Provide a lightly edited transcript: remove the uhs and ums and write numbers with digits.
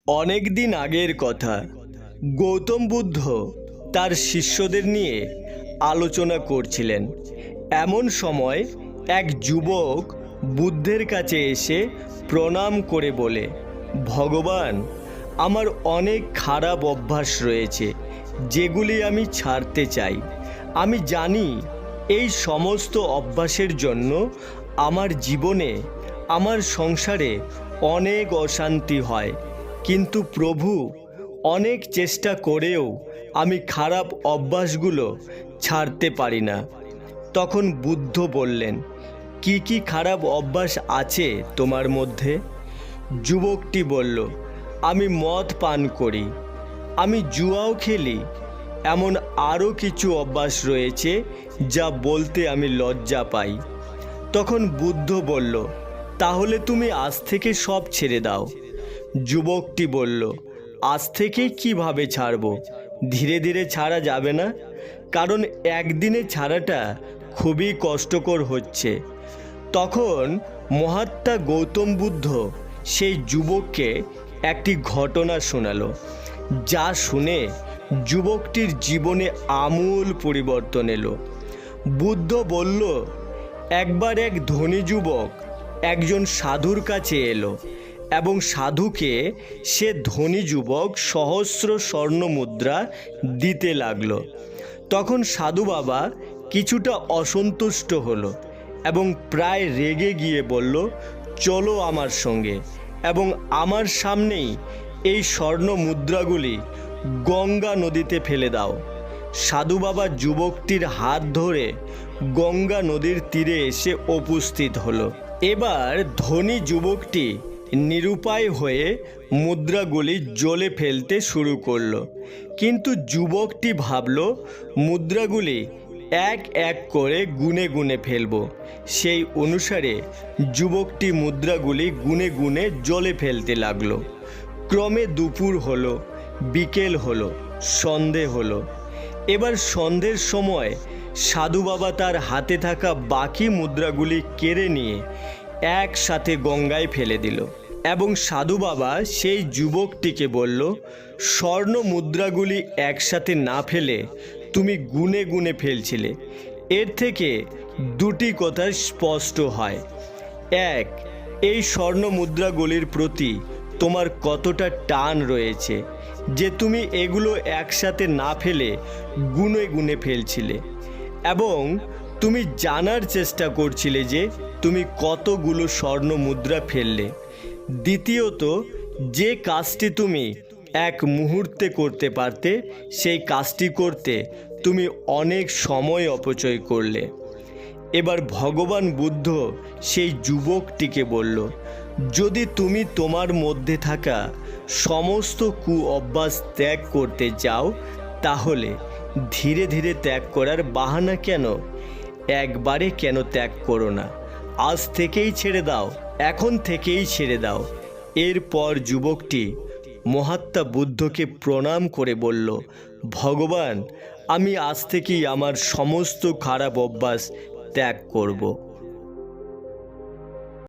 অনেক দিন আগের কথা। গৌতম বুদ্ধ তার শিষ্যদের নিয়ে আলোচনা করছিলেন। এমন সময় এক যুবক বুদ্ধের কাছে এসে প্রণাম করে বলে, ভগবান, আমার অনেক খারাপ অভ্যাস রয়েছে যেগুলি আমি ছাড়তে চাই। আমি জানি এই সমস্ত অভ্যাসের জন্য আমার জীবনে, আমার সংসারে অনেক অশান্তি হয়, কিন্তু প্রভু, অনেক চেষ্টা করেও আমি খারাপ অভ্যাসগুলো ছাড়তে পারি না। তখন বুদ্ধ বললেন, কি কি খারাপ অভ্যাস আছে তোমার মধ্যে? যুবকটি বলল, আমি মদ পান করি, আমি জুয়াও খেলি, এমন আরও কিছু অভ্যাস রয়েছে যা বলতে আমি লজ্জা পাই। তখন বুদ্ধ বলল, তাহলে তুমি আজ থেকে সব ছেড়ে দাও। যুবকটি বলল, আজ থেকে কিভাবে ছাড়ব? ধীরে ধীরে ছাড়া যাবে না, কারণ একদিনে ছাড়াটা খুবই কষ্টকর হচ্ছে। তখন মহাত্মা গৌতম বুদ্ধ সেই যুবককে একটি ঘটনা শোনালো, যা শুনে যুবকটির জীবনে আমূল পরিবর্তন এলো। বুদ্ধ বলল, একবার এক ধনী যুবক একজন সাধুর কাছে এলো এবং সাধুকে সে ধনী যুবক সহস্র স্বর্ণ মুদ্রা দিতে লাগলো। তখন সাধু বাবা কিছুটা অসন্তুষ্ট হলো এবং প্রায় রেগে গিয়ে বলল, চলো আমার সঙ্গে এবং আমার সামনেই এই স্বর্ণ মুদ্রাগুলি গঙ্গা নদীতে ফেলে দাও। সাধু বাবা যুবকটির হাত ধরে গঙ্গা নদীর তীরে এসে উপস্থিত হলো। এবার ধনী যুবকটি নিরুপায় হয়ে মুদ্রাগুলি জলে ফেলতে শুরু করলো, কিন্তু যুবকটি ভাবল মুদ্রাগুলি এক এক করে গুনে গুনে ফেলবো। সেই অনুসারে যুবকটি মুদ্রাগুলি গুনে গুনে জলে ফেলতে লাগলো। ক্রমে দুপুর হলো, বিকেল হলো, সন্ধে হলো। এবার সন্ধ্যের সময় সাধু বাবা তার হাতে থাকা বাকি মুদ্রাগুলি কেড়ে নিয়ে একসাথে গঙ্গায় ফেলে দিল এবং সাধু বাবা সেই যুবকটিকে বলল, স্বর্ণ মুদ্রাগুলি একসাথে না ফেলে তুমি গুনে গুনে ফেলছিলে। এর থেকে দুটি কথা স্পষ্ট হয়। এক, এই স্বর্ণ মুদ্রাগুলির প্রতি তোমার কতটা টান রয়েছে যে তুমি এগুলো একসাথে না ফেলে গুনে গুনে ফেলছিলে, এবং তুমি জানার চেষ্টা করছিলে যে তুমি কতগুলো স্বর্ণ মুদ্রা ফেললে। দ্বিতীয়ত, যে কাজটি তুমি এক মুহূর্তে করতে পারতে, সেই কাজটি করতে তুমি অনেক সময় অপচয় করলে। এবার ভগবান বুদ্ধ সেই যুবকটিকে বলল, যদি তুমি তোমার মধ্যে থাকা সমস্ত কু অভ্যাস ত্যাগ করতে চাও, তাহলে ধীরে ধীরে ত্যাগ করার বাহানা কেন? একবারে কেন ত্যাগ করো না? আজ থেকেই ছেড়ে দাও, এখন থেকেই ছেড়ে দাও। এরপর যুবকটি মহাত্মা বুদ্ধকে প্রণাম করে বলল, ভগবান, আমি আজ থেকেই আমার সমস্ত খারাপ অভ্যাস ত্যাগ করব।